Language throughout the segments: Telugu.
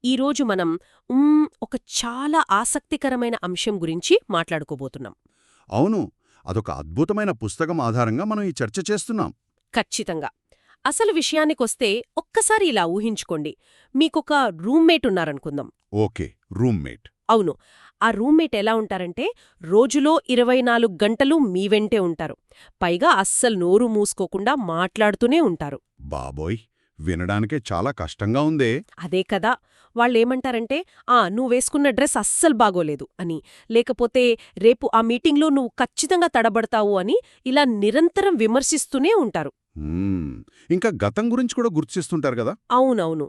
ఈరోజు మనం ఒక చాలా ఆసక్తికరమైన అంశం గురించి మాట్లాడుకోబోతున్నాం. అవును. అదొక అద్భుతమైన పుస్తకం ఆధారంగా మనం ఈ చర్చ చేస్తున్నాం. ఖచ్చితంగా. అసలు విషయానికొస్తే ఒక్కసారి ఇలా ఊహించుకోండి. మీకొక రూమ్మేట్ ఉన్నారనుకుందాం. Okay, roommate. అవును. ఆ రూమ్మేట్ ఎలా ఉంటారంటే రోజులో 24 గంటలు మీ వెంటే ఉంటారు. పైగా అస్సలు నోరు మూసుకోకుండా మాట్లాడుతూనే ఉంటారు. బాబోయ్, వినడానికే చాలా కష్టంగా ఉందే. అదే కదా. వాళ్ళేమంటారంటే నువ్వేసుకున్న డ్రెస్ అస్సలు బాగోలేదు అని, లేకపోతే రేపు ఆ మీటింగ్లో నువ్వు ఖచ్చితంగా తడబడతావు అని ఇలా నిరంతరం విమర్శిస్తూనే ఉంటారు. మ్మ్. ఇంకా గతం గురించి కూడా గుర్తిస్తుంటారు కదా. అవునవును.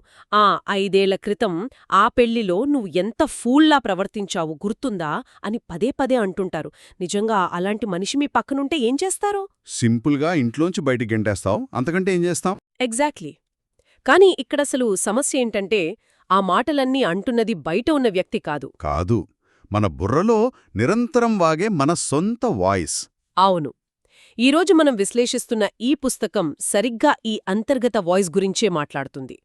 5 ఏళ్ల క్రితం ఆ పెళ్లిలో నువ్వు ఎంత ఫూల్లా ప్రవర్తించావు గుర్తుందా అని పదే పదే అంటుంటారు. నిజంగా అలాంటి మనిషి మీ పక్కనుంటే ఏం చేస్తారు? సింపుల్గా ఇంట్లోంచి బయటికి గెంటేస్తాం, అంతకంటే ఏం చేస్తాం? ఎగ్జాక్ట్లీ. కానీ ఇక్కడసలు సమస్య ఏంటంటే ఆ మాటలన్నీ అంటున్నది బయట ఉన్న వ్యక్తి కాదు. కాదు, మన బుర్రలో నిరంతరం వాగే మన సొంత వాయిస్. అవును. ఈరోజు మనం విశ్లేషిస్తున్న ఈ పుస్తకం సరిగ్గా ఈ అంతర్గత వాయిస్ గురించే మాట్లాడుతుంది.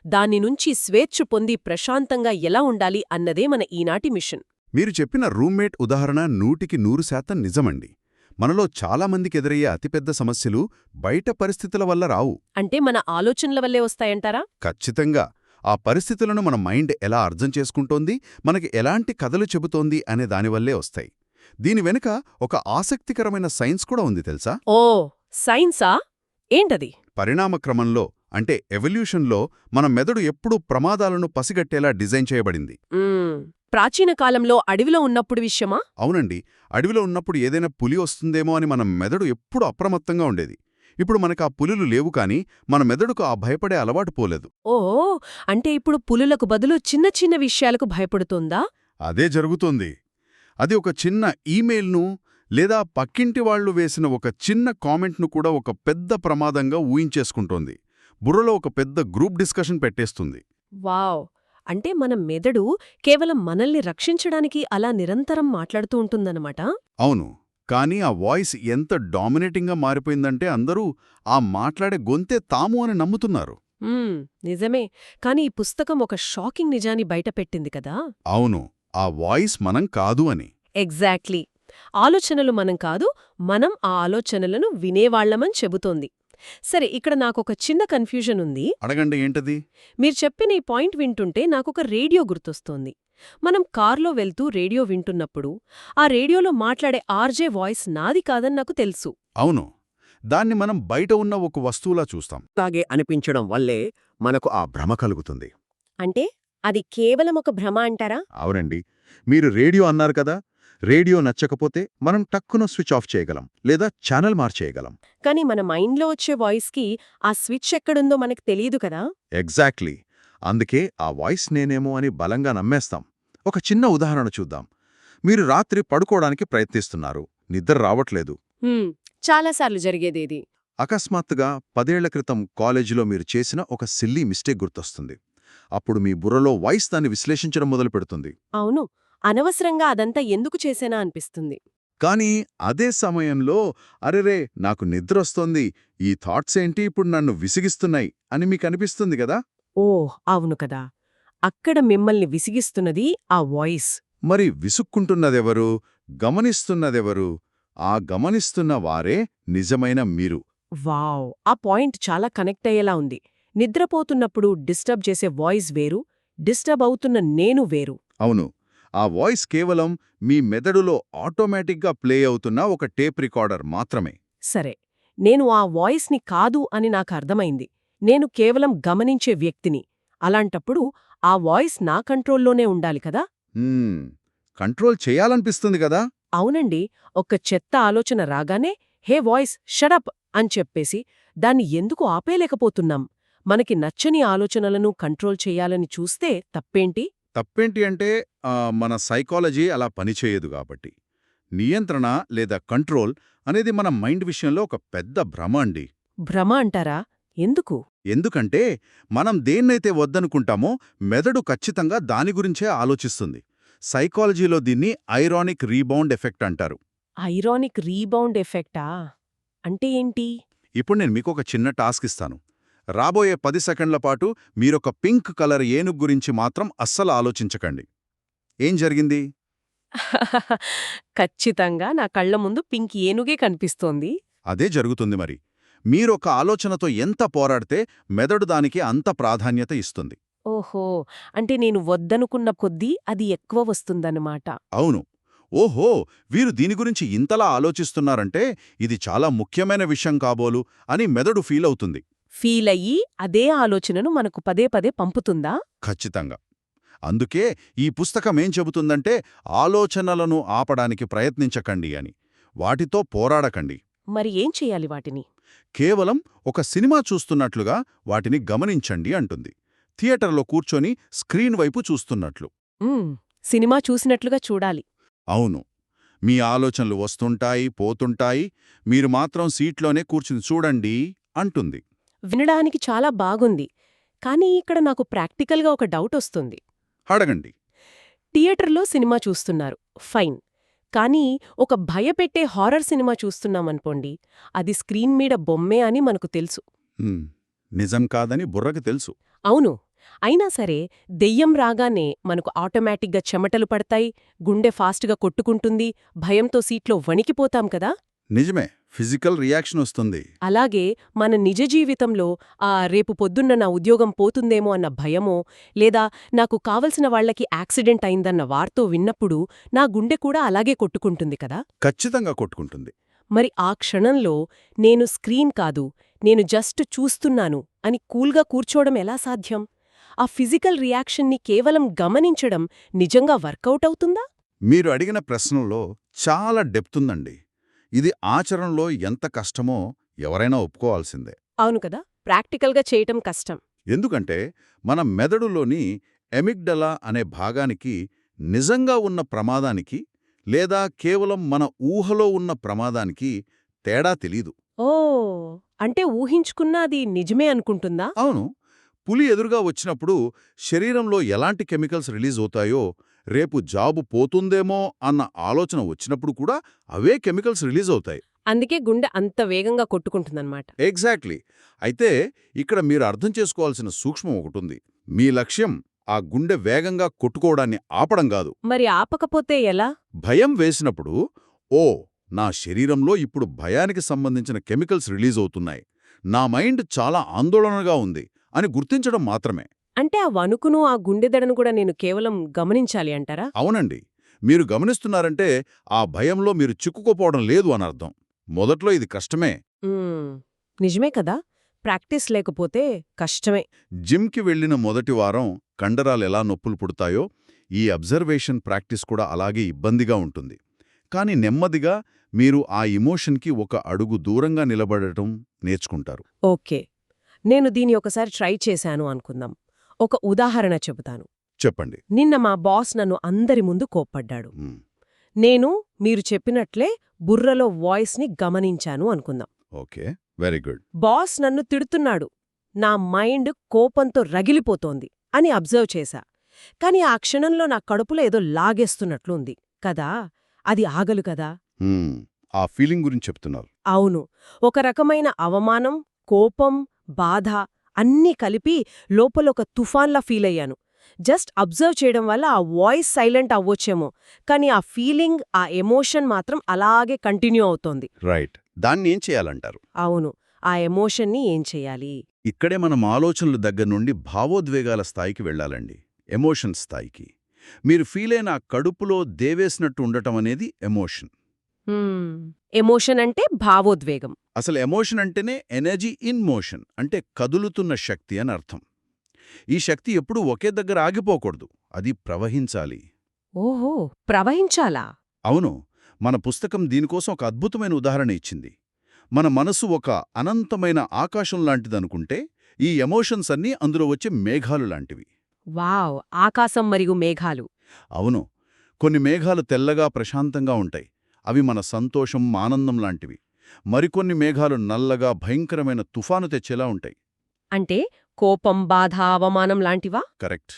దాని నుంచి స్వేచ్ఛ పొంది ప్రశాంతంగా ఎలా ఉండాలి అన్నదే మన ఈనాటి మిషన్. మీరు చెప్పిన రూమ్మేట్ ఉదాహరణ 100% నిజమండి. మనలో చాలామందికి ఎదురయ్యే అతిపెద్ద సమస్యలు బయట పరిస్థితుల వల్ల రావు. అంటే మన ఆలోచనల వల్లే వస్తాయంటారా? ఖచ్చితంగా. ఆ పరిస్థితులను మన మైండ్ ఎలా అర్థం చేసుకుంటోంది, మనకి ఎలాంటి కథలు చెబుతోంది అనే దానివల్లే వస్తాయి. దీని వెనుక ఒక ఆసక్తికరమైన సైన్స్ కూడా ఉంది తెలుసా? ఓ, సైన్సా? ఏంటది? పరిణామక్రమంలో అంటే ఎవల్యూషన్లో మన మెదడు ఎప్పుడూ ప్రమాదాలను పసిగట్టేలా డిజైన్ చేయబడింది. ప్రాచీన కాలంలో అడవిలో ఉన్నప్పుడు విషయమా? అవునండి. అడవిలో ఉన్నప్పుడు ఏదైనా పులి వస్తుందేమో అని మన మెదడు ఎప్పుడూ అప్రమత్తంగా ఉండేది. ఇప్పుడు మనకా పులులు లేవు కానీ మన మెదడుకు ఆ భయపడే అలవాటు పోలేదు. ఓ, అంటే ఇప్పుడు పులులకు బదులు చిన్న చిన్న విషయాలకు భయపడుతుందా? అదే జరుగుతోంది. అది ఒక చిన్న ఈమెయిల్ను లేదా పక్కింటి వాళ్లు వేసిన ఒక చిన్న కామెంట్ను కూడా ఒక పెద్ద ప్రమాదంగా ఊహించేసుకుంటోంది. బుర్రలో ఒక పెద్ద గ్రూప్ డిస్కషన్ పెట్టేస్తుంది. వావ్! అంటే మన మెదడు కేవలం మనల్ని రక్షించడానికి అలా నిరంతరం మాట్లాడుతూ ఉంటుందన్నమాట? అవును. కానీ ఆ వాయిస్ ఎంత డామినేటింగ్గా మారిపోయిందంటే అందరూ ఆ మాట్లాడే గొంతే తాము అని నమ్ముతున్నారు. నిజమే. కానీ ఈ పుస్తకం ఒక షాకింగ్ నిజాన్ని బయటపెట్టింది కదా? అవును, ఆ వాయిస్ మనం కాదు అని. ఎగ్జాక్ట్లీ. ఆలోచనలు మనం కాదు, మనం ఆ ఆలోచనలను వినేవాళ్లమని చెబుతోంది. సరే, ఇక్కడ నాకొక చిన్న కన్ఫ్యూజన్ ఉంది. అడగండి, ఏంటది? మీరు చెప్పిన ఈ పాయింట్ వింటుంటే నాకొక రేడియో గుర్తొస్తోంది. మనం కార్లో వెళ్తూ రేడియో వింటున్నప్పుడు ఆ రేడియోలో మాట్లాడే ఆర్జే వాయిస్ నాది కాదని నాకు తెలుసు. అవును, దాన్ని మనం బయట ఉన్న ఒక వస్తువులా చూస్తాం. లాగే అనిపించడం వల్లే మనకు ఆ భ్రమ కలుగుతుంది. అంటే అది కేవలం ఒక భ్రమ అంటారా? అవునండి. మీరు రేడియో అన్నారు కదా, రేడియో నచ్చకపోతే మనం టక్కున స్విచ్ ఆఫ్ చేయగలం లేదా ఛానల్ మార్చేయగలం. కానీ మన మైండ్లో వచ్చే వాయిస్కి ఆ స్విచ్ ఎక్కడుందో మనకు తెలియదు కదా? ఎగ్జాక్ట్లీ. అందుకే ఆ వాయిస్ నేనేమో అని బలంగా నమ్మేస్తాం. ఒక చిన్న ఉదాహరణ చూద్దాం. మీరు రాత్రి పడుకోవడానికి ప్రయత్నిస్తున్నారు, నిద్ర రావట్లేదు. చాలాసార్లు జరిగేదేది. అకస్మాత్తుగా 10 ఏళ్ల క్రితం కాలేజీలో మీరు చేసిన ఒక సిల్లీ మిస్టేక్ గుర్తొస్తుంది. అప్పుడు మీ బుర్రలో వాయిస్ దాన్ని విశ్లేషించడం మొదలుపెడుతుంది. అవును. అనవసరంగా అదంతా ఎందుకు చేసేనా అనిపిస్తుంది. కానీ అదే సమయంలో అరెరే నాకు నిద్రొస్తోంది, ఈ థాట్స్ ఏంటి ఇప్పుడు నన్ను విసిగిస్తున్నాయి అని మీకనిపిస్తుంది గదా. ఓహ్, అవును కదా. అక్కడ మిమ్మల్ని విసిగిస్తున్నది ఆ వాయిస్. మరి విసుక్కుంటున్నదెవరు, గమనిస్తున్నదెవరు? ఆ గమనిస్తున్న వారే నిజమైన మీరు. వావ్! ఆ పాయింట్ చాలా కనెక్ట్ అయ్యేలా ఉంది. నిద్రపోతున్నప్పుడు డిస్టర్బ్ చేసే వాయిస్ వేరు, డిస్టర్బ్ అవుతున్న నేను వేరు. అవును, ఆ వాయిస్ కేవలం మీ మెదడులో ఆటోమేటిక్గా ప్లే అవుతున్న ఒక టేప్ రికార్డర్ మాత్రమే. సరే, నేను ఆ వాయిస్ని కాదు అని నాకు అర్థమైంది. నేను కేవలం గమనించే వ్యక్తిని. అలాంటప్పుడు ఆ వాయిస్ నా కంట్రోల్లోనే ఉండాలి కదా? కంట్రోల్ చేయాలనిపిస్తుంది కదా. అవునండి. ఒక చెత్త ఆలోచన రాగానే హే వాయిస్ షడప్ అని చెప్పేసి దాన్ని ఎందుకు ఆపేలేకపోతున్నాం? మనకి నచ్చని ఆలోచనలను కంట్రోల్ చెయ్యాలని చూస్తే తప్పేంటి? తప్పేంటి అంటే మన సైకాలజీ అలా పనిచేయదు కాబట్టి. నియంత్రణ లేదా కంట్రోల్ అనేది మన మైండ్ విషయంలో ఒక పెద్ద భ్రమ అండి. భ్రమ అంటారా? ఎందుకు? ఎందుకంటే మనం దేన్నైతే వద్దనుకుంటామో మెదడు ఖచ్చితంగా దాని గురించే ఆలోచిస్తుంది. సైకాలజీలో దీన్ని ఐరానిక్ రీబౌండ్ ఎఫెక్ట్ అంటారు. ఐరానిక్ రీబౌండ్ ఎఫెక్టా? అంటే ఏంటి? ఇప్పుడు నేను మీకొక చిన్న టాస్క్ ఇస్తాను. రాబోయే 10 సెకండ్ల పాటు మీరొక పింక్ కలర్ ఏనుగు గురించి మాత్రం అస్సలు ఆలోచించకండి. ఏం జరిగింది? ఖచ్చితంగా నా కళ్ల ముందు పింక్ ఏనుగే కనిపిస్తోంది. అదే జరుగుతుంది మరి. మీరొక ఆలోచనతో ఎంత పోరాడితే మెదడు దానికి అంత ప్రాధాన్యత ఇస్తుంది. ఓహో, అంటే నేను వద్దనుకున్న కొద్దీ అది ఎక్కువ వస్తుందన్నమాట. అవును. ఓహో, వీరు దీని గురించి ఇంతలా ఆలోచిస్తున్నారంటే ఇది చాలా ముఖ్యమైన విషయం కాబోలు అని మెదడు ఫీలవుతుంది. ఫీలయ్యి అదే ఆలోచనను మనకు పదే పదే పంపుతుందా? ఖచ్చితంగా. అందుకే ఈ పుస్తకమేం చెబుతుందంటే ఆలోచనలను ఆపడానికి ప్రయత్నించకండి అని. వాటితో పోరాడకండి. మరి ఏం చెయ్యాలి వాటిని? కేవలం ఒక సినిమా చూస్తున్నట్లుగా వాటిని గమనించండి అంటుంది. థియేటర్లో కూర్చొని స్క్రీన్ వైపు చూస్తున్నట్లు. సినిమా చూసినట్లుగా చూడాలి. అవును. మీ ఆలోచనలు వస్తుంటాయి, పోతుంటాయి. మీరు మాత్రం సీట్లోనే కూర్చుని చూడండి అంటుంది. వినడానికి చాలా బాగుంది. కానీ ఇక్కడ నాకు ప్రాక్టికల్గా ఒక డౌటొస్తుంది. అడగండి. థియేటర్లో సినిమా చూస్తున్నారు, ఫైన్. కానీ ఒక భయపెట్టే హారర్ సినిమా చూస్తున్నామనుకోండి, అది స్క్రీన్ మీద బొమ్మే అని మనకు తెలుసు. నిజం కాదని బుర్రకు తెలుసు. అవును. అయినా సరే దెయ్యం రాగానే మనకు ఆటోమేటిక్గా చెమటలు పడతాయి, గుండె ఫాస్ట్గా కొట్టుకుంటుంది, భయంతో సీట్లో వణికిపోతాం కదా. నిజమే, ఫిజికల్ రియాక్షన్ వస్తుంది. అలాగే మన నిజ జీవితంలో రేపు పొద్దున్న నా ఉద్యోగం పోతుందేమో అన్న భయమో, లేదా నాకు కావలసిన వాళ్లకి యాక్సిడెంట్ అయిందన్న వార్తో విన్నప్పుడు నా గుండె కూడా అలాగే కొట్టుకుంటుంది కదా. ఖచ్చితంగా కొట్టుకుంటుంది. మరి ఆ క్షణంలో నేను స్క్రీన్ కాదు, నేను జస్ట్ చూస్తున్నాను అని కూల్గా కూర్చోవడం ఎలా సాధ్యం? ఆ ఫిజికల్ రియాక్షన్ని కేవలం గమనించడం నిజంగా వర్కౌట్ అవుతుందా? మీరు అడిగిన ప్రశ్నలో చాలా డెప్తుందండి. ఇది ఆచరణలో ఎంత కష్టమో ఎవరైనా ఒప్పుకోవాల్సిందే. అవును కదా, ప్రాక్టికల్గా చేయటం కష్టం. ఎందుకంటే మన మెదడులోని ఎమిగ్డలా అనే భాగానికి నిజంగా ఉన్న ప్రమాదానికి లేదా కేవలం మన ఊహలో ఉన్న ప్రమాదానికి తేడా తెలీదు. ఓ, అంటే ఊహించుకున్నా అది నిజమే అనుకుంటుందా? అవును. పులి ఎదురుగా వచ్చినప్పుడు శరీరంలో ఎలాంటి కెమికల్స్ రిలీజ్ అవుతాయో, రేపు జాబు పోతుందేమో అన్న ఆలోచన వచ్చినప్పుడు కూడా అవే కెమికల్స్ రిలీజ్ అవుతాయి. అందుకే గుండె అంత వేగంగా కొట్టుకుంటుందన్నమాట. ఎగ్జాక్ట్లీ. అయితే ఇక్కడ మీరు అర్థం చేసుకోవాల్సిన సూక్ష్మం ఒకటుంది. మీ లక్ష్యం ఆ గుండె వేగంగా కొట్టుకోవడాన్ని ఆపడం కాదు. మరి ఆపకపోతే ఎలా? భయం వేసినప్పుడు, ఓ, నా శరీరంలో ఇప్పుడు భయానికి సంబంధించిన కెమికల్స్ రిలీజ్ అవుతున్నాయి, నా మైండ్ చాలా ఆందోళనగా ఉంది అని గుర్తించడం మాత్రమే. అంటే ఆ వణుకును, ఆ గుండెదడను కూడా నేను కేవలం గమనించాలి అంటారా? అవునండి. మీరు గమనిస్తున్నారంటే ఆ భయంలో మీరు చిక్కుకోపోవడం లేదు అనర్థం. మొదట్లో ఇది కష్టమే. నిజమే కదా, ప్రాక్టీస్ లేకపోతే కష్టమే. జిమ్కి వెళ్లిన మొదటి వారం కండరాలెలా నొప్పులు పుడతాయో, ఈ అబ్జర్వేషన్ ప్రాక్టీస్ కూడా అలాగే ఇబ్బందిగా ఉంటుంది. కాని నెమ్మదిగా మీరు ఆ ఇమోషన్కి ఒక అడుగు దూరంగా నిలబడటం నేర్చుకుంటారు. ఓకే, నేను దీన్ని ఒకసారి ట్రై చేశాను అనుకుందాం. ఒక ఉదాహరణ చెబుతాను. చెప్పండి. నిన్న మా బాస్ నన్ను అందరి ముందు కోప్పడ్డాడు. నేను మీరు చెప్పినట్లే బుర్రలో వాయిస్ని గమనించాను అనుకుందాం. Okay, very good. బాస్ నన్ను తిడుతున్నాడు, నా మైండ్ కోపంతో రగిలిపోతోంది అని అబ్జర్వ్ చేశా. కాని ఆ క్షణంలో నా కడుపులో ఏదో లాగేస్తున్నట్లుంది కదా. అది ఆగలు కదా. ఆ ఫీలింగ్ గురించి చెప్తున్నారు. అవును, ఒక రకమైన అవమానం, కోపం, బాధ అన్నీ కలిపి లోపలొక తుఫాన్లా ఫీలయ్యాను. జస్ట్ అబ్జర్వ్ చేయడం వల్ల ఆ వాయిస్ సైలెంట్ అవ్వొచ్చేమో, కానీ ఆ ఫీలింగ్, ఆ ఎమోషన్ మాత్రం అలాగే కంటిన్యూ అవుతోంది. రైట్. దాన్ని ఏం చేయాలంటారు? అవును, ఆ ఎమోషన్ని ఏం చెయ్యాలి? ఇక్కడే మనం ఆలోచనల దగ్గర నుండి భావోద్వేగాల స్థాయికి వెళ్ళాలండి. ఎమోషన్ స్థాయికి. మీరు ఫీలైన ఆ కడుపులో దేవేసినట్టు ఉండటం అనేది ఎమోషన్. ఎమోషన్ అంటే భావోద్వేగం. అసలు ఎమోషన్ అంటేనే ఎనర్జీ ఇన్ మోషన్, అంటే కదులుతున్న శక్తి అని అర్థం. ఈ శక్తి ఎప్పుడూ ఒకే దగ్గర ఆగిపోకూడదు, అది ప్రవహించాలి. ఓహో, ప్రవహించాలా? అవును. మన పుస్తకం దీనికోసం ఒక అద్భుతమైన ఉదాహరణ ఇచ్చింది. మన మనసు ఒక అనంతమైన ఆకాశం లాంటిదనుకుంటే, ఈ ఎమోషన్స్ అన్నీ అందులో వచ్చే మేఘాలు లాంటివి. వావ్, ఆకాశం మరియు మేఘాలు. అవును. కొన్ని మేఘాలు తెల్లగా ప్రశాంతంగా ఉంటాయి, అవి మన సంతోషం, ఆనందం లాంటివి. మరికొన్ని మేఘాలు నల్లగా భయంకరమైన తుఫాను తెచ్చేలా ఉంటాయి. అంటే కోపం, బాధ, అవమానం లాంటివా? కరెక్ట్.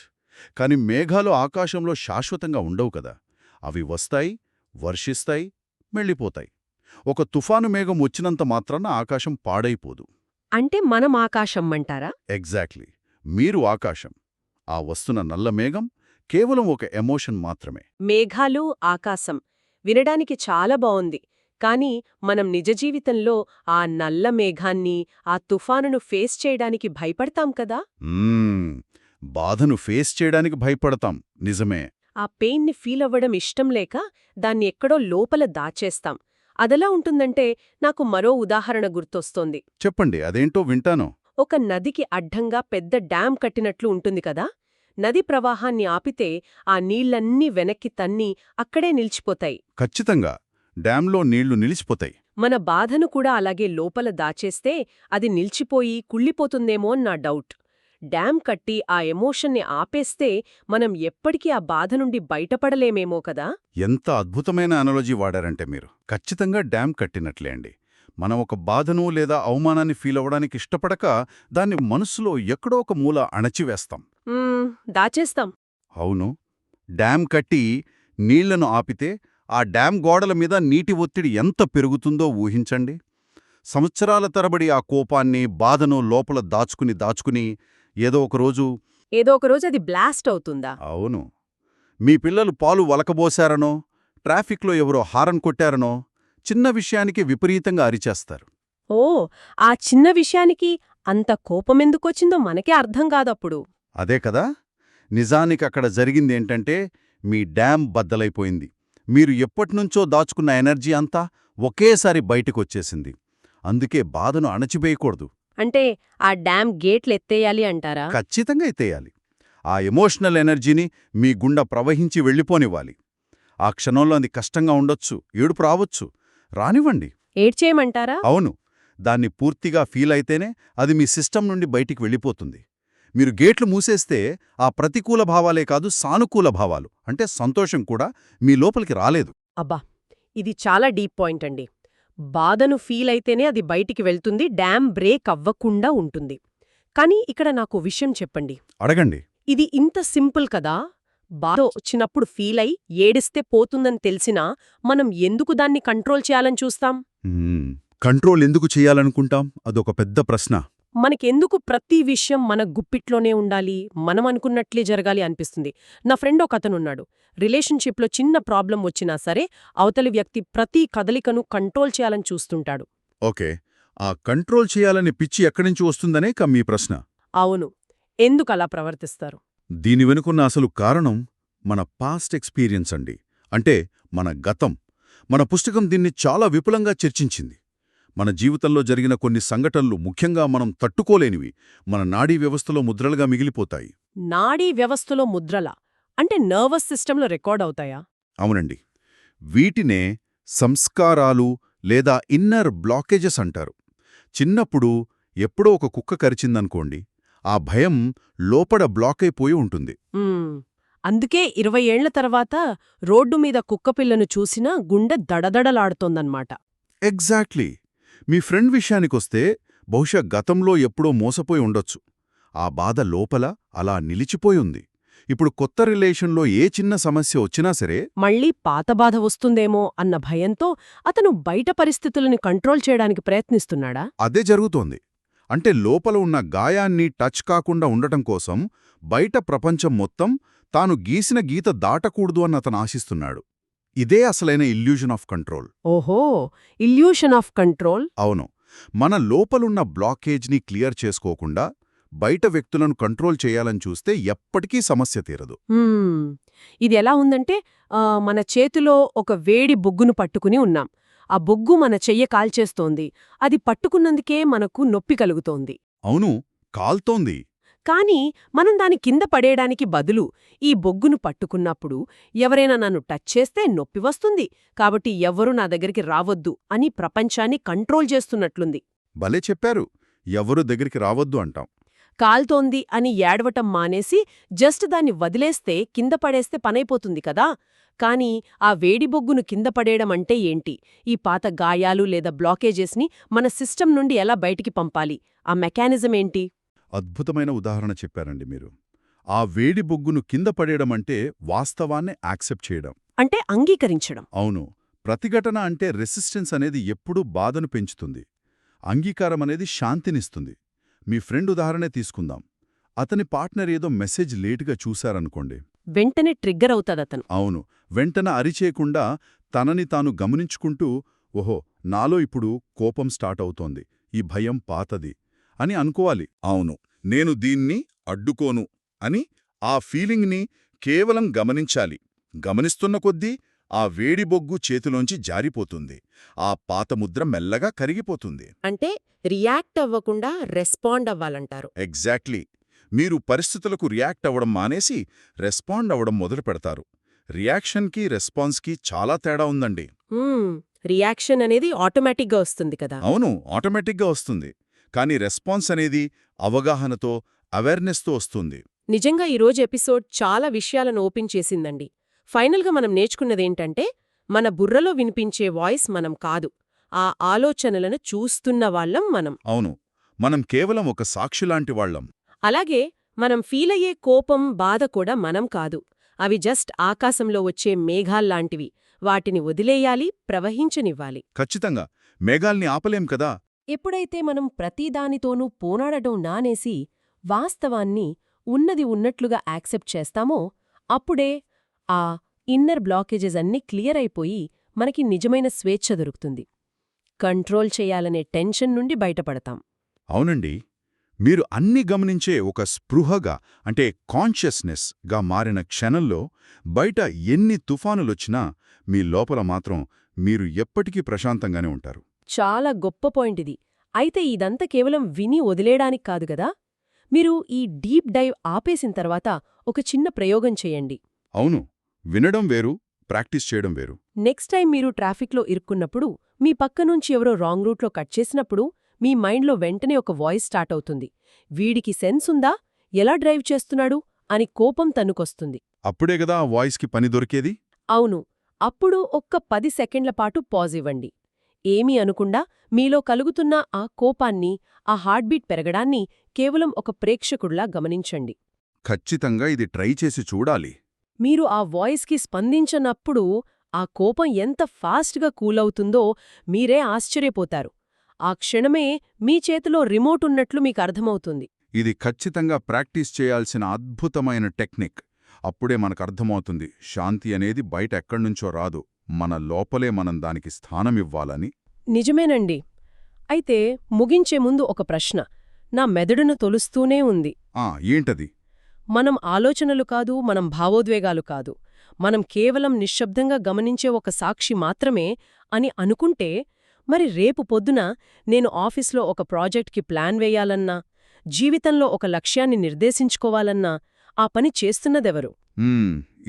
కాని మేఘాలు ఆకాశంలో శాశ్వతంగా ఉండవు కదా. అవి వస్తాయి, వర్షిస్తాయి, వెళ్ళిపోతాయి. ఒక తుఫాను మేఘం వచ్చినంత మాత్రాన ఆకాశం పాడైపోదు. అంటే మనం ఆకాశం అంటారా? ఎగ్జాక్ట్లీ. మీరు ఆకాశం. ఆ వస్తున్న నల్ల మేఘం కేవలం ఒక ఎమోషన్ మాత్రమే. మేఘాలు, ఆకాశం వినడానికి చాలా బావుంది. కానీ మనం నిజ జీవితంలో ఆ నల్ల మేఘాన్ని, ఆ తుఫానును ఫేస్ చేయడానికి భయపడతాం కదా? మ్మ్. బాధను ఫేస్ చేయడానికి భయపడతాం, నిజమే. ఆ పెయిన్ని ఫీల్ అవ్వడం ఇష్టం లేక దాన్ని ఎక్కడో లోపల దాచేస్తాం. అదెలా ఉంటుందంటే నాకు మరో ఉదాహరణ గుర్తొస్తోంది. చెప్పండి, అదేంటో వింటాను. ఒక నదికి అడ్డంగా పెద్ద డ్యాం కట్టినట్లు ఉంటుంది కదా? నది ప్రవాహాన్ని ఆపితే ఆ నీళ్లన్నీ వెనక్కి తన్ని అక్కడే నిలిచిపోతాయి. ఖచ్చితంగా డ్యాంలో నీళ్లు నిలిచిపోతాయి. మన బాధను కూడా అలాగే లోపల దాచేస్తే అది నిలిచిపోయి కుళ్ళిపోతుందేమో నా డౌట్. డ్యాం కట్టి ఆ ఎమోషన్ని ఆపేస్తే మనం ఎప్పటికీ ఆ బాధ నుండి బయటపడలేమేమో కదా? ఎంత అద్భుతమైన అనాలజీ వాడారంటే మీరు. ఖచ్చితంగా డ్యామ్ కట్టినట్లే అండి. మనం ఒక బాధను లేదా అవమానాన్ని ఫీల్ అవ్వడానికి ఇష్టపడక దాన్ని మనసులో ఎక్కడో ఒక మూల అణచివేస్తాం. దాచేస్తాం. అవును. డ్యామ్ కట్టి నీళ్లను ఆపితే ఆ డ్యామ్ గోడల మీద నీటి ఒత్తిడి ఎంత పెరుగుతుందో ఊహించండి. సంవత్సరాల తరబడి ఆ కోపాన్ని, బాధను లోపల దాచుకుని ఏదో ఒకరోజు అది బ్లాస్ట్ అవుతుందా? అవును. మీ పిల్లలు పాలు వలకబోశారనో, ట్రాఫిక్లో ఎవరో హారన్ కొట్టారనో, చిన్న విషయానికి విపరీతంగా అరిచేస్తారు. ఓ, ఆ చిన్న విషయానికి అంత కోపమెందుకొచ్చిందో మనకే అర్థం కాదప్పుడు. అదే కదా. నిజానికక్కడ జరిగిందేంటంటే మీ డ్యామ్ బద్దలైపోయింది. మీరు ఎప్పట్నుంచో దాచుకున్న ఎనర్జీ అంతా ఒకేసారి బయటికొచ్చేసింది. అందుకే బాధను అణచివేయకూడదు. అంటే ఆ డ్యాం గేట్లెత్తేయాలి అంటారా? ఖచ్చితంగా ఎత్తేయాలి. ఆ ఎమోషనల్ ఎనర్జీని మీ గుండా ప్రవహించి వెళ్ళిపోనివ్వాలి. ఆ క్షణంలో అది కష్టంగా ఉండొచ్చు, ఏడుపు రావచ్చు, రానివ్వండి. ఏడ్చేయమంటారా? అవును. దాన్ని పూర్తిగా ఫీల్ అయితేనే అది మీ సిస్టమ్ నుండి బయటికి వెళ్ళిపోతుంది. మీరు గేట్లు మూసేస్తే ఆ ప్రతికూల భావాలే కాదు, సానుకూల భావాలు అంటే సంతోషం కూడా మీ లోపలికి రాలేదు. అబ్బా, ఇది చాలా డీప్ పాయింట్ అండి. బాధను ఫీల్ అయితేనే అది బయటికి వెళ్తుంది, డ్యాం బ్రేక్ అవ్వకుండా ఉంటుంది. కానీ ఇక్కడ నాకు విషయం చెప్పండి. అడగండి. ఇది ఇంత సింపుల్ కదా? బాధ వచ్చినప్పుడు ఫీల్ అయి ఏడిస్తే పోతుందని తెలిసినా మనం ఎందుకు దాన్ని కంట్రోల్ చేయాలని చూస్తాం? కంట్రోల్ ఎందుకు చెయ్యాలనుకుంటాం? అదొక పెద్ద ప్రశ్న. మనకెందుకు ప్రతి విషయం మన గుప్పిట్లోనే ఉండాలి, మనం అనుకున్నట్లే జరగాలి అనిపిస్తుంది. నా ఫ్రెండ్ ఒకతనున్నాడు. రిలేషన్షిప్లో చిన్న ప్రాబ్లం వచ్చినా సరే అవతలి వ్యక్తి ప్రతి కదలికను కంట్రోల్ చేయాలని చూస్తుంటాడు. ఓకే, ఆ కంట్రోల్ చేయాలనే పిచ్చి ఎక్కడినుంచి వస్తుందనే మీ ప్రశ్న. అవును. ఎందుకలా ప్రవర్తిస్తారు? దీని వెనుకున్న అసలు కారణం మన పాస్ట్ ఎక్స్పీరియన్స్ అండి. అంటే మన గతం. మన పుస్తకం దీన్ని చాలా విపులంగా చర్చించింది. మన జీవితంలో జరిగిన కొన్ని సంఘటనలు, ముఖ్యంగా మనం తట్టుకోలేనివి, మన నాడీ వ్యవస్థలో ముద్రలుగా మిగిలిపోతాయి. నాడీ వ్యవస్థలో ముద్రలా? అంటే నర్వస్ సిస్టంలో రికార్డ్ అవుతాయా? అవునండి. వీటినే సంస్కారాలు లేదా ఇన్నర్ బ్లాకేజెస్ అంటారు. చిన్నప్పుడు ఎప్పుడో ఒక కుక్క కరిచిందనుకోండి, ఆ భయం లోపల బ్లాకైపోయి ఉంటుంది. అందుకే 20 ఏళ్ల తర్వాత రోడ్డు మీద కుక్కపిల్లను చూసినా గుండె దడదడలాడుతోందన్నమాట. ఎగ్జాక్ట్లీ. మీ ఫ్రెండ్ విషయానికొస్తే బహుశా గతంలో ఎప్పుడో మోసపోయి ఉండొచ్చు. ఆ బాధ లోపల అలా నిలిచిపోయుంది. ఇప్పుడు కొత్త రిలేషన్లో ఏ చిన్న సమస్య వచ్చినా సరే మళ్ళీ పాత బాధ వస్తుందేమో అన్న భయంతో అతను బయట పరిస్థితులను కంట్రోల్ చేయడానికి ప్రయత్నిస్తున్నాడా? అదే జరుగుతోంది. అంటే లోపల ఉన్న గాయాన్ని టచ్ కాకుండా ఉండటం కోసం బయట ప్రపంచం మొత్తం తాను గీసిన గీత దాటకూడదు అని అతను ఆశిస్తున్నాడు. ఇదే అసలైన ఇల్యూషన్ ఆఫ్ కంట్రోల్. ఓహో, ఇల్యూషన్ ఆఫ్ కంట్రోల్. అవును. మన లోపలున్న బ్లాకేజ్ని క్లియర్ చేసుకోకుండా బయట వ్యక్తులను కంట్రోల్ చేయాలని చూస్తే ఎప్పటికీ సమస్య తీరదు. ఇది ఎలా ఉందంటే మన చేతిలో ఒక వేడి బొగ్గును పట్టుకుని ఉన్నాం. ఆ బొగ్గు మన చెయ్య కాల్చేస్తోంది. అది పట్టుకున్నందుకే మనకు నొప్పి కలుగుతోంది. అవును, కాల్తోంది. కానీ మనం దాని కింద పడేయడానికి బదులు ఈ బొగ్గును పట్టుకున్నప్పుడు ఎవరైనా నన్ను టచ్ చేస్తే నొప్పి వస్తుంది, కాబట్టి ఎవ్వరూ నా దగ్గరికి రావద్దు అని ప్రపంచాన్ని కంట్రోల్ చేస్తున్నట్లుంది. భలే చెప్పారు. ఎవ్వరూ దగ్గరికి రావద్దు అంటాం. కాల్తోంది అని ఏడవటం మానేసి జస్ట్ దాన్ని వదిలేస్తే, కింద పడేస్తే పనైపోతుంది కదా. కానీ ఆ వేడి బొగ్గును కింద పడేయడం అంటే ఏంటి? ఈ పాత గాయాలు లేదా బ్లాకేజెస్ని మన సిస్టమ్ నుండి ఎలా బయటికి పంపాలి? ఆ మెకానిజం ఏంటి? అద్భుతమైన ఉదాహరణ చెప్పారండి మీరు. ఆ వేడి బొగ్గును కింద పడేయడం అంటే వాస్తవాన్ని యాక్సెప్ట్ చేయడం. అంటే అంగీకరించడం. అవును. ప్రతిఘటన అంటే రెసిస్టెన్స్ అనేది ఎప్పుడూ బాధను పెంచుతుంది. అంగీకారం అనేది శాంతినిస్తుంది. మీ ఫ్రెండ్ ఉదాహరణే తీసుకుందాం. అతని పార్ట్నర్ ఏదో మెసేజ్ లేటుగా చూశారనుకోండి. వెంటనే ట్రిగ్గర్ అవుతాదతను. అవును, వెంటనే అరిచేయకుండా తనని తాను గమనించుకుంటూ, ఓహో, నాలో ఇప్పుడు కోపం స్టార్ట్ అవుతోంది, ఈ భయం పాతది అని అనుకోవాలి. అవును, నేను దీన్ని అడ్డుకోను అని ఆ ఫీలింగ్ని కేవలం గమనించాలి. గమనిస్తున్న కొద్దీ ఆ వేడి బొగ్గు చేతిలోంచి జారిపోతుంది. ఆ పాత ముద్ర మెల్లగా కరిగిపోతుంది. అంటే రియాక్ట్ అవ్వకుండా రెస్పాండ్ అవ్వాలంటారు. ఎగ్జాక్ట్లీ. మీరు పరిస్థితులకు రియాక్ట్ అవ్వడం మానేసి రెస్పాండ్ అవ్వడం మొదలు పెడతారు. రియాక్షన్కి రెస్పాన్స్కి చాలా తేడా ఉందండి. రియాక్షన్ అనేది ఆటోమేటిక్గా వస్తుంది కదా. అవును, ఆటోమేటిక్గా వస్తుంది. కానీ రెస్పాన్స్ అనేది అవగాహనతో, అవేర్నెస్తో వస్తుంది. నిజంగా ఈరోజు ఎపిసోడ్ చాలా విషయాలను ఓపెన్ చేసిందండి. ఫైనల్గా మనం నేర్చుకున్నదేంటంటే, మన బుర్రలో వినిపించే వాయిస్ మనం కాదు, ఆ ఆలోచనలను చూస్తున్న వాళ్ళం మనం. అవును, మనం కేవలం ఒక సాక్షిలాంటి వాళ్ళం. అలాగే మనం ఫీలయ్యే కోపం, బాధ కూడా మనం కాదు. అవి జస్ట్ ఆకాశంలో వచ్చే మేఘాల్లాంటివి. వాటిని వదిలేయాలి, ప్రవహించనివ్వాలి. ఖచ్చితంగా. మేఘాల్ని ఆపలేం కదా. ఎప్పుడైతే మనం ప్రతిదానితోనూ పోనాడటం నానేసి వాస్తవాన్ని ఉన్నది ఉన్నట్లుగా యాక్సెప్ట్ చేస్తామో, అప్పుడే ఆ ఇన్నర్ బ్లాకేజెస్ అన్నీ క్లియర్ అయిపోయి మనకి నిజమైన స్వేచ్ఛ దొరుకుతుంది. కంట్రోల్ చేయాలనే టెన్షన్ నుండి బయటపడతాం. అవునండి, మీరు అన్ని గమనించే ఒక స్పృహగా, అంటే కాన్షియస్నెస్గా మారిన క్షణంలో బయట ఎన్ని తుఫానులొచ్చినా మీ లోపల మాత్రం మీరు ఎప్పటికీ ప్రశాంతంగానే ఉంటారు. చాలా గొప్ప పాయింట్ ఇది. అయితే ఇదంతా కేవలం విని వదిలేయడానికి కాదు గదా. మీరు ఈ డీప్ డైవ్ ఆపేసిన తర్వాత ఒక చిన్న ప్రయోగం చేయండి. అవును, వినడం వేరు, ప్రాక్టీస్ చేయడం వేరు. నెక్స్ట్ టైం మీరు ట్రాఫిక్లో ఇరుక్కున్నప్పుడు, మీ పక్క నుంచి ఎవరో రాంగ్ రూట్లో కట్ చేసినప్పుడు, మీ మైండ్లో వెంటనే ఒక వాయిస్ స్టార్ట్ అవుతుంది. వీడికి సెన్స్ ఉందా, ఎలా డ్రైవ్ చేస్తున్నాడు అని కోపం తన్నుకొస్తుంది. అప్పుడే గదా ఆ వాయిస్కి పని దొరికేది. అవును, అప్పుడు ఒక్క 10 సెకండ్ల పాటు పాజ్ ఇవ్వండి. ఏమీ అనుకుండా మీలో కలుగుతున్న ఆ కోపాన్ని, ఆ హార్ట్బీట్ పెరగడాన్ని కేవలం ఒక ప్రేక్షకుడిలా గమనించండి. ఖచ్చితంగా ఇది ట్రై చేసి చూడాలి. మీరు ఆ వాయిస్కి స్పందించనప్పుడు ఆ కోపం ఎంత ఫాస్ట్గా కూలవుతుందో మీరే ఆశ్చర్యపోతారు. ఆ క్షణమే మీ చేతిలో రిమోట్ ఉన్నట్లు మీకు అర్థమవుతుంది. ఇది ఖచ్చితంగా ప్రాక్టీస్ చేయాల్సిన అద్భుతమైన టెక్నిక్. అప్పుడే మనకర్థమవుతుంది, శాంతి అనేది బయట ఎక్కడ్నుంచో రాదు, మన లోపలే మనం దానికి స్థానమివ్వాలని. నిజమేనండి. అయితే ముగించే ముందు ఒక ప్రశ్న నా మెదడును తొలుస్తూనే ఉంది. ఏంటది? మనం ఆలోచనలు కాదు, మనం భావోద్వేగాలు కాదు, మనం కేవలం నిశ్శబ్దంగా గమనించే ఒక సాక్షి మాత్రమే అని అనుకుంటే, మరి రేపు పొద్దున నేను ఆఫీస్లో ఒక ప్రాజెక్ట్కి ప్లాన్ వేయాలన్నా, జీవితంలో ఒక లక్ష్యాన్ని నిర్దేశించుకోవాలన్నా ఆ పని చేస్తున్నదెవరు?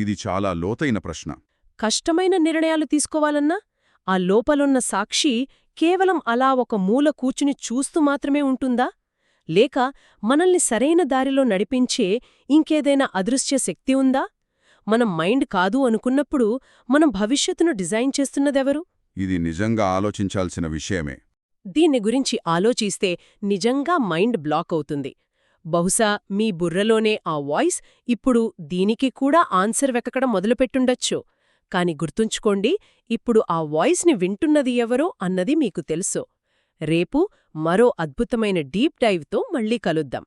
ఇది చాలా లోతైన ప్రశ్న. కష్టమైన నిర్ణయాలు తీసుకోవాలన్నా ఆ లోపలున్న సాక్షి కేవలం అలా ఒక మూల కూర్చుని చూస్తూ మాత్రమే ఉంటుందా? లేక మనల్ని సరైన దారిలో నడిపించే ఇంకేదైనా అదృశ్య శక్తి ఉందా? మనం మైండ్ కాదు అనుకున్నప్పుడు మనం భవిష్యత్తును డిజైన్ చేస్తున్నదెవరు? ఇది నిజంగా ఆలోచించాల్సిన విషయమే. దీన్ని గురించి ఆలోచిస్తే నిజంగా మైండ్ బ్లాక్ అవుతుంది. బహుశా మీ బుర్రలోనే ఆ వాయిస్ ఇప్పుడు దీనికి కూడా ఆన్సర్ వెతకడం మొదలుపెట్టుండొచ్చు. కాని గుర్తుంచుకోండి, ఇప్పుడు ఆ వాయిస్ని వింటున్నది ఎవరో అన్నది మీకు తెలుసు. రేపు మరో అద్భుతమైన డీప్ డైవ్తో మళ్ళీ కలుద్దాం.